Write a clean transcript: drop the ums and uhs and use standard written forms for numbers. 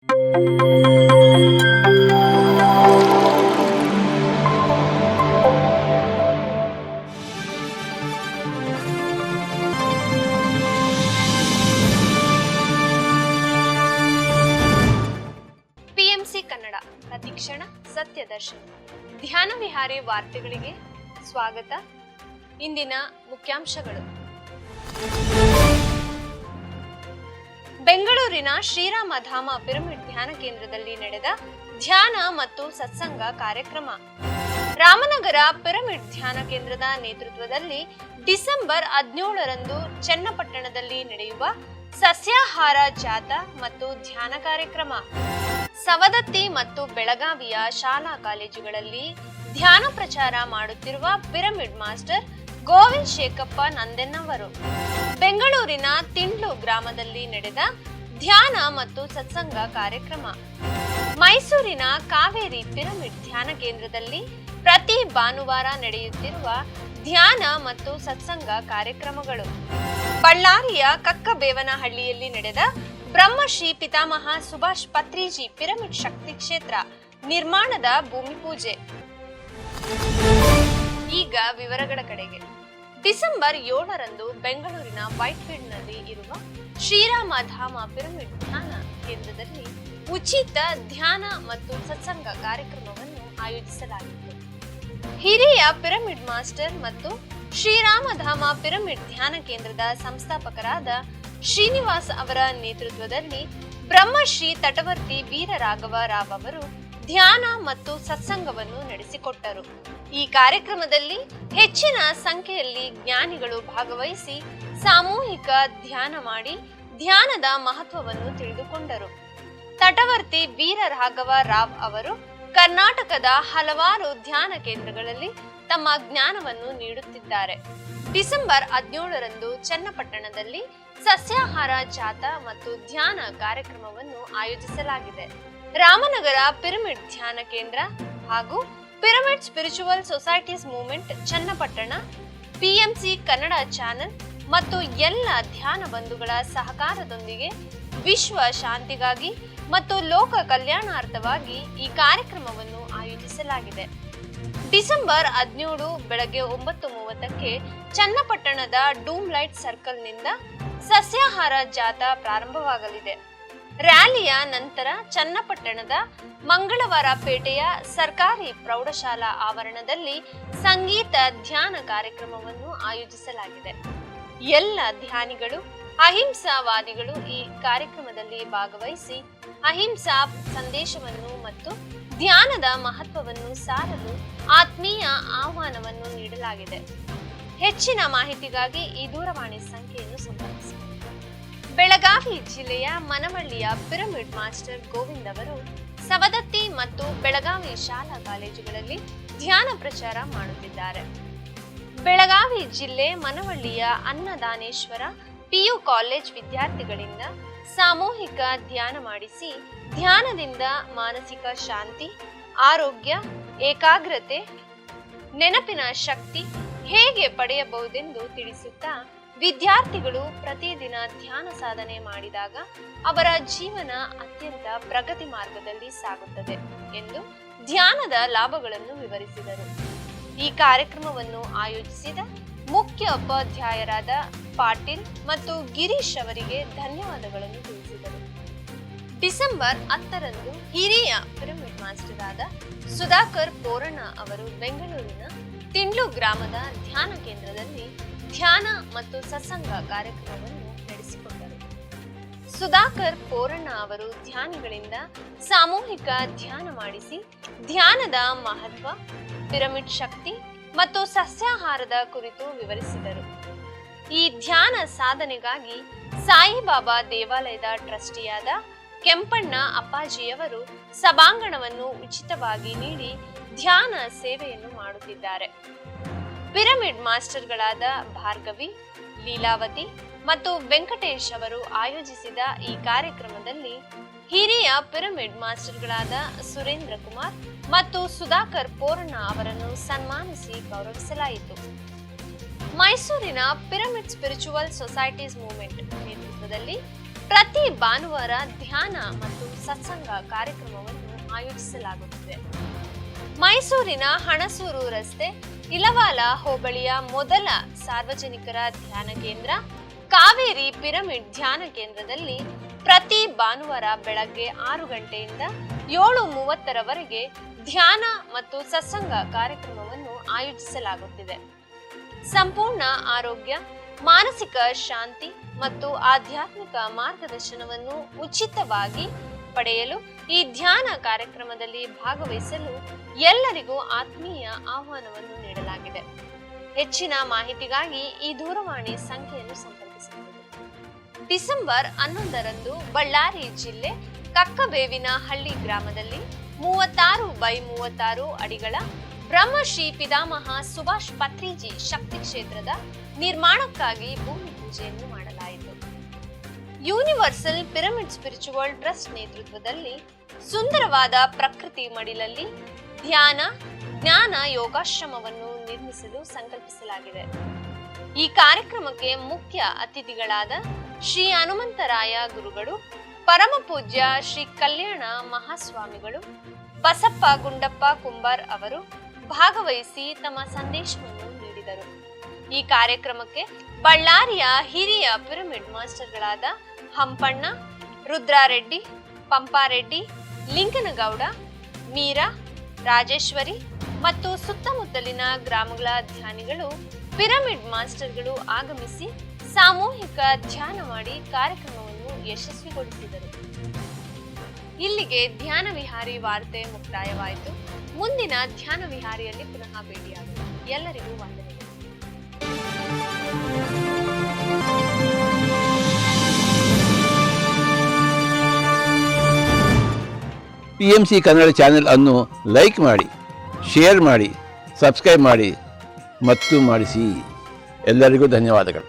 PMC Kannada ಪ್ರತಿಕ್ಷಣ ಸತ್ಯದರ್ಶನ ಧ್ಯಾನ ವಿಹಾರಿ ವಾರ್ತೆಗಳಿಗೆ ಸ್ವಾಗತ. ಇಂದಿನ ಮುಖ್ಯಾಂಶಗಳು. ಬೆಂಗಳೂರಿನ ಶ್ರೀರಾಮಧಾಮ ಪಿರಮಿಡ್ ಧ್ಯಾನ ಕೇಂದ್ರದಲ್ಲಿ ನಡೆದ ಧ್ಯಾನ ಮತ್ತು ಸತ್ಸಂಗ ಕಾರ್ಯಕ್ರಮ. ರಾಮನಗರ ಪಿರಮಿಡ್ ಧ್ಯಾನ ಕೇಂದ್ರದ ನೇತೃತ್ವದಲ್ಲಿ ಡಿಸೆಂಬರ್ 17ರಂದು ಚನ್ನಪಟ್ಟಣದಲ್ಲಿ ನಡೆಯುವ ಸಸ್ಯಾಹಾರ ಜಾಥಾ ಮತ್ತು ಧ್ಯಾನ ಕಾರ್ಯಕ್ರಮ. ಸವದತ್ತಿ ಮತ್ತು ಬೆಳಗಾವಿಯ ಶಾಲಾ ಕಾಲೇಜುಗಳಲ್ಲಿ ಧ್ಯಾನ ಪ್ರಚಾರ ಮಾಡುತ್ತಿರುವ ಪಿರಮಿಡ್ ಮಾಸ್ಟರ್ ಗೋವಿಂದ್ ಶೇಖಪ್ಪ ನಂದೆನ್ನವರು ಬೆಂಗಳೂರಿನ ತಿಂಡ್ಲು ಗ್ರಾಮದಲ್ಲಿ ನಡೆದ ಧ್ಯಾನ ಮತ್ತು ಸತ್ಸಂಗ ಕಾರ್ಯಕ್ರಮ. ಮೈಸೂರಿನ ಕಾವೇರಿ ಪಿರಮಿಡ್ ಧ್ಯಾನ ಕೇಂದ್ರದಲ್ಲಿ ಪ್ರತಿ ಭಾನುವಾರ ನಡೆಯುತ್ತಿರುವ ಧ್ಯಾನ ಮತ್ತು ಸತ್ಸಂಗ ಕಾರ್ಯಕ್ರಮಗಳು. ಬಳ್ಳಾರಿಯ ಕಕ್ಕಬೇವನಹಳ್ಳಿಯಲ್ಲಿ ನಡೆದ ಬ್ರಹ್ಮಶ್ರೀ ಪಿತಾಮಹ ಸುಭಾಷ್ ಪತ್ರಿಜಿ ಪಿರಮಿಡ್ ಶಕ್ತಿ ಕ್ಷೇತ್ರ ನಿರ್ಮಾಣದ ಭೂಮಿ ಪೂಜೆ. ಈಗ ವಿವರಗಳ ಕಡೆಗೆ. ಡಿಸೆಂಬರ್ 7ರಂದು ಬೆಂಗಳೂರಿನ ವೈಟ್ಫೀಲ್ಡ್ನಲ್ಲಿ ಇರುವ ಶ್ರೀರಾಮಧಾಮ ಪಿರಮಿಡ್ ಧ್ಯಾನ ಕೇಂದ್ರದಲ್ಲಿ ಉಚಿತ ಧ್ಯಾನ ಮತ್ತು ಸತ್ಸಂಗ ಕಾರ್ಯಕ್ರಮವನ್ನು ಆಯೋಜಿಸಲಾಗಿತ್ತು. ಹಿರಿಯ ಪಿರಮಿಡ್ ಮಾಸ್ಟರ್ ಮತ್ತು ಶ್ರೀರಾಮಧಾಮ ಪಿರಮಿಡ್ ಧ್ಯಾನ ಕೇಂದ್ರದ ಸಂಸ್ಥಾಪಕರಾದ ಶ್ರೀನಿವಾಸ್ ಅವರ ನೇತೃತ್ವದಲ್ಲಿ ಬ್ರಹ್ಮಶ್ರೀ ತಟವರ್ತಿ ವೀರರಾಘವ ರಾವ್ ಅವರು ಧ್ಯಾನ ಮತ್ತು ಸತ್ಸಂಗವನ್ನು ನಡೆಸಿಕೊಟ್ಟರು. ಈ ಕಾರ್ಯಕ್ರಮದಲ್ಲಿ ಹೆಚ್ಚಿನ ಸಂಖ್ಯೆಯಲ್ಲಿ ಜ್ಞಾನಿಗಳು ಭಾಗವಹಿಸಿ ಸಾಮೂಹಿಕ ಧ್ಯಾನ ಮಾಡಿ ಧ್ಯಾನದ ಮಹತ್ವವನ್ನು ತಿಳಿದುಕೊಂಡರು. ತಟವರ್ತಿ ವೀರರಾಘವ ರಾವ್ ಅವರು ಕರ್ನಾಟಕದ ಹಲವಾರು ಧ್ಯಾನ ಕೇಂದ್ರಗಳಲ್ಲಿ ತಮ್ಮ ಜ್ಞಾನವನ್ನು ನೀಡುತ್ತಿದ್ದಾರೆ. ಡಿಸೆಂಬರ್ 17ರಂದು ಚನ್ನಪಟ್ಟಣದಲ್ಲಿ ಸಸ್ಯಾಹಾರ ಜಾಥಾ ಮತ್ತು ಧ್ಯಾನ ಕಾರ್ಯಕ್ರಮವನ್ನು ಆಯೋಜಿಸಲಾಗಿದೆ. ರಾಮನಗರ ಪಿರಮಿಡ್ ಧ್ಯಾನ ಕೇಂದ್ರ ಹಾಗೂ pyramid spiritual societies movement Channapatna, PMC Kannada channel ಮತ್ತು ಎಲ್ಲ ಧ್ಯಾನ ಬಂಧುಗಳ ಸಹಕಾರದೊಂದಿಗೆ ವಿಶ್ವ ಶಾಂತಿಗಾಗಿ ಮತ್ತು ಲೋಕ ಕಲ್ಯಾಣಾರ್ಥವಾಗಿ ಈ ಕಾರ್ಯಕ್ರಮವನ್ನು ಆಯೋಜಿಸಲಾಗಿದೆ. ಡಿಸೆಂಬರ್ 17 ಬೆಳಗ್ಗೆ 9:30ಕ್ಕೆ ಚನ್ನಪಟ್ಟಣದ ಡೂಮ್ ಲೈಟ್ ಸರ್ಕಲ್ನಿಂದ ಸಸ್ಯಾಹಾರ ಜಾಥಾ ಪ್ರಾರಂಭವಾಗಲಿದೆ. ರ್ಯಾಲಿಯ ನಂತರ ಚನ್ನಪಟ್ಟಣದ ಮಂಗಳವಾರ ಪೇಟೆಯ ಸರ್ಕಾರಿ ಪ್ರೌಢಶಾಲಾ ಆವರಣದಲ್ಲಿ ಸಂಗೀತ ಧ್ಯಾನ ಕಾರ್ಯಕ್ರಮವನ್ನು ಆಯೋಜಿಸಲಾಗಿದೆ. ಎಲ್ಲ ಧ್ಯಾನಿಗಳು ಅಹಿಂಸಾವಾದಿಗಳು ಈ ಕಾರ್ಯಕ್ರಮದಲ್ಲಿ ಭಾಗವಹಿಸಿ ಅಹಿಂಸಾ ಸಂದೇಶವನ್ನು ಮತ್ತು ಧ್ಯಾನದ ಮಹತ್ವವನ್ನು ಸಾರಲು ಆತ್ಮೀಯ ಆಹ್ವಾನವನ್ನು ನೀಡಲಾಗಿದೆ. ಹೆಚ್ಚಿನ ಮಾಹಿತಿಗಾಗಿ ಈ ದೂರವಾಣಿ ಸಂಖ್ಯೆಯನ್ನು ಸಂಪರ್ಕಿಸಿ. ಬೆಳಗಾವಿ ಜಿಲ್ಲೆಯ ಮನವಳ್ಳಿಯ ಪಿರಮಿಡ್ ಮಾಸ್ಟರ್ ಗೋವಿಂದ್ ಅವರು ಸವದತ್ತಿ ಮತ್ತು ಬೆಳಗಾವಿ ಶಾಲಾ ಕಾಲೇಜುಗಳಲ್ಲಿ ಧ್ಯಾನ ಪ್ರಚಾರ ಮಾಡುತ್ತಿದ್ದಾರೆ. ಬೆಳಗಾವಿ ಜಿಲ್ಲೆ ಮನವಳ್ಳಿಯ ಅನ್ನದಾನೇಶ್ವರ ಪಿಯು ಕಾಲೇಜ್ ವಿದ್ಯಾರ್ಥಿಗಳಿಂದ ಸಾಮೂಹಿಕ ಧ್ಯಾನ ಮಾಡಿಸಿ ಧ್ಯಾನದಿಂದ ಮಾನಸಿಕ ಶಾಂತಿ, ಆರೋಗ್ಯ, ಏಕಾಗ್ರತೆ, ನೆನಪಿನ ಶಕ್ತಿ ಹೇಗೆ ಪಡೆಯಬಹುದೆಂದು ತಿಳಿಸುತ್ತಾ ವಿದ್ಯಾರ್ಥಿಗಳು ಪ್ರತಿದಿನ ಧ್ಯಾನ ಸಾಧನೆ ಮಾಡಿದಾಗ ಅವರ ಜೀವನ ಅತ್ಯಂತ ಪ್ರಗತಿ ಮಾರ್ಗದಲ್ಲಿ ಸಾಗುತ್ತದೆ ಎಂದು ಧ್ಯಾನದ ಲಾಭಗಳನ್ನು ವಿವರಿಸಿದರು. ಈ ಕಾರ್ಯಕ್ರಮವನ್ನು ಆಯೋಜಿಸಿದ ಮುಖ್ಯ ಉಪಾಧ್ಯಾಯರಾದ ಪಾಟೀಲ್ ಮತ್ತು ಗಿರೀಶ್ ಅವರಿಗೆ ಧನ್ಯವಾದಗಳನ್ನು ತಿಳಿಸಿದರು. ಡಿಸೆಂಬರ್ 10ರಂದು ಹಿರಿಯ ಪಿರಮಿಡ್ ಮಾಸ್ಟರ್ ಆದ ಸುಧಾಕರ್ ಪೋರಣ್ಣ ಅವರು ಬೆಂಗಳೂರಿನ ತಿಂಡ್ಲು ಗ್ರಾಮದ ಧ್ಯಾನ ಕೇಂದ್ರದಲ್ಲಿ ಧ್ಯಾನ ಮತ್ತು ಸತ್ಸಂಗ ಕಾರ್ಯಕ್ರಮವನ್ನು ನಡೆಸಿಕೊಂಡರು. ಸುಧಾಕರ್ ಪೋರಣ್ಣ ಅವರು ಧ್ಯಾನಿಗಳಿಂದ ಸಾಮೂಹಿಕ ಧ್ಯಾನ ಮಾಡಿಸಿ ಧ್ಯಾನದ ಮಹತ್ವ, ಪಿರಮಿಡ್ ಶಕ್ತಿ ಮತ್ತು ಸಸ್ಯಾಹಾರದ ಕುರಿತು ವಿವರಿಸಿದರು. ಈ ಧ್ಯಾನ ಸಾಧನೆಗಾಗಿ ಸಾಯಿಬಾಬಾ ದೇವಾಲಯದ ಟ್ರಸ್ಟಿಯಾದ ಕೆಂಪಣ್ಣ ಅಪ್ಪಾಜಿಯವರು ಸಭಾಂಗಣವನ್ನು ಉಚಿತವಾಗಿ ನೀಡಿ ಧ್ಯಾನ ಸೇವೆಯನ್ನು ಮಾಡುತ್ತಿದ್ದಾರೆ. ಪಿರಮಿಡ್ ಮಾಸ್ಟರ್ಗಳಾದ ಭಾರ್ಗವಿ, ಲೀಲಾವತಿ ಮತ್ತು ವೆಂಕಟೇಶ್ ಅವರು ಆಯೋಜಿಸಿದ ಈ ಕಾರ್ಯಕ್ರಮದಲ್ಲಿ ಹಿರಿಯ ಪಿರಮಿಡ್ ಮಾಸ್ಟರ್ಗಳಾದ ಸುರೇಂದ್ರ ಕುಮಾರ್ ಮತ್ತು ಸುಧಾಕರ್ ಪೋರಣ್ಣ ಅವರನ್ನು ಸನ್ಮಾನಿಸಿ ಗೌರವಿಸಲಾಯಿತು. ಮೈಸೂರಿನ ಪಿರಮಿಡ್ ಸ್ಪಿರಿಚುವಲ್ ಸೊಸೈಟೀಸ್ ಮೂವ್ಮೆಂಟ್ ನೇತೃತ್ವದಲ್ಲಿ ಪ್ರತಿ ಭಾನುವಾರ ಧ್ಯಾನ ಮತ್ತು ಸತ್ಸಂಗ ಕಾರ್ಯಕ್ರಮವನ್ನು ಆಯೋಜಿಸಲಾಗುತ್ತಿದೆ. ಮೈಸೂರಿನ ಹಣಸೂರು ರಸ್ತೆ ಇಲವಾಲ ಹೋಬಳಿಯ ಮೊದಲ ಸಾರ್ವಜನಿಕರ ಧ್ಯಾನ ಕೇಂದ್ರ ಕಾವೇರಿ ಪಿರಮಿಡ್ ಧ್ಯಾನ ಕೇಂದ್ರದಲ್ಲಿ ಪ್ರತಿ ಭಾನುವಾರ ಬೆಳಗ್ಗೆ 6 ಗಂಟೆಯಿಂದ 7:30ರವರೆಗೆ ಧ್ಯಾನ ಮತ್ತು ಸತ್ಸಂಗ ಕಾರ್ಯಕ್ರಮವನ್ನು ಆಯೋಜಿಸಲಾಗುತ್ತಿದೆ. ಸಂಪೂರ್ಣ ಆರೋಗ್ಯ, ಮಾನಸಿಕ ಶಾಂತಿ ಮತ್ತು ಆಧ್ಯಾತ್ಮಿಕ ಮಾರ್ಗದರ್ಶನವನ್ನು ಉಚಿತವಾಗಿ ಪಡೆಯಲು ಈ ಧ್ಯಾನ ಕಾರ್ಯಕ್ರಮದಲ್ಲಿ ಭಾಗವಹಿಸಲು ಎಲ್ಲರಿಗೂ ಆತ್ಮೀಯ ಆಹ್ವಾನವನ್ನು ನೀಡಲಾಗಿದೆ. ಹೆಚ್ಚಿನ ಮಾಹಿತಿಗಾಗಿ ಈ ದೂರವಾಣಿ ಸಂಖ್ಯೆಯನ್ನು ಸಂಪರ್ಕಿಸಬಹುದು. ಡಿಸೆಂಬರ್ 11ರಂದು ಬಳ್ಳಾರಿ ಜಿಲ್ಲೆ ಕಕ್ಕಬೇವಿನಹಳ್ಳಿ ಗ್ರಾಮದಲ್ಲಿ 36x36 ಅಡಿಗಳ ಬ್ರಹ್ಮಶ್ರೀ ಪಿತಾಮಹ ಸುಭಾಷ್ ಪತ್ರಿಜಿ ಶಕ್ತಿ ಕ್ಷೇತ್ರದ ನಿರ್ಮಾಣಕ್ಕಾಗಿ ಭೂಮಿ ಪೂಜೆಯನ್ನು ಮಾಡಲಾಯಿತು. ಯೂನಿವರ್ಸಲ್ ಪಿರಮಿಡ್ ಸ್ಪಿರಿಚುವಲ್ ಟ್ರಸ್ಟ್ ನೇತೃತ್ವದಲ್ಲಿ ಸುಂದರವಾದ ಪ್ರಕೃತಿ ಮಡಿಲಲ್ಲಿ ಧ್ಯಾನ, ಜ್ಞಾನ ಯೋಗಾಶ್ರಮವನ್ನು ನಿರ್ಮಿಸಲು ಸಂಕಲ್ಪಿಸಲಾಗಿದೆ. ಈ ಕಾರ್ಯಕ್ರಮಕ್ಕೆ ಮುಖ್ಯ ಅತಿಥಿಗಳಾದ ಶ್ರೀ ಹನುಮಂತರಾಯ ಗುರುಗಳು, ಪರಮ ಪೂಜ್ಯ ಶ್ರೀ ಕಲ್ಯಾಣ ಮಹಾಸ್ವಾಮಿಗಳು, ಬಸಪ್ಪ ಗುಂಡಪ್ಪ ಕುಂಬಾರ್ ಅವರು ಭಾಗವಹಿಸಿ ತಮ್ಮ ಸಂದೇಶವನ್ನು ನೀಡಿದರು. ಈ ಕಾರ್ಯಕ್ರಮಕ್ಕೆ ಬಳ್ಳಾರಿಯ ಹಿರಿಯ ಪಿರಮಿಡ್ ಮಾಸ್ಟರ್ಗಳಾದ ಹಂಪಣ್ಣ, ರುದ್ರಾರೆಡ್ಡಿ, ಪಂಪಾರೆಡ್ಡಿ, ಲಿಂಗನಗೌಡ, ಮೀರಾ, ರಾಜೇಶ್ವರಿ ಮತ್ತು ಸುತ್ತಮುತ್ತಲಿನ ಗ್ರಾಮಗಳ ಧ್ಯಾನಿಗಳು, ಪಿರಮಿಡ್ ಮಾಸ್ಟರ್ಗಳು ಆಗಮಿಸಿ ಸಾಮೂಹಿಕ ಧ್ಯಾನ ಮಾಡಿ ಕಾರ್ಯಕ್ರಮವನ್ನು ಯಶಸ್ವಿಗೊಳಿಸಿದರು. ಇಲ್ಲಿಗೆ ಧ್ಯಾನ ವಿಹಾರಿ ವಾರ್ತೆ ಮುಕ್ತಾಯವಾಯಿತು. ಮುಂದಿನ ಧ್ಯಾನ ವಿಹಾರಿಯಲ್ಲಿ ಪುನಃ ಭೇಟಿಯಾಗೋಣ. ಎಲ್ಲರಿಗೂ ವಂದನೆಗಳು. PMC ಕನ್ನಡ ಚಾನೆಲ್ ಅನ್ನು ಲೈಕ್ ಮಾಡಿ, ಶೇರ್ ಮಾಡಿ, ಸಬ್ಸ್ಕ್ರೈಬ್ ಮಾಡಿ ಮತ್ತು ಮಾಡಿಸಿ. ಎಲ್ಲರಿಗೂ ಧನ್ಯವಾದಗಳು.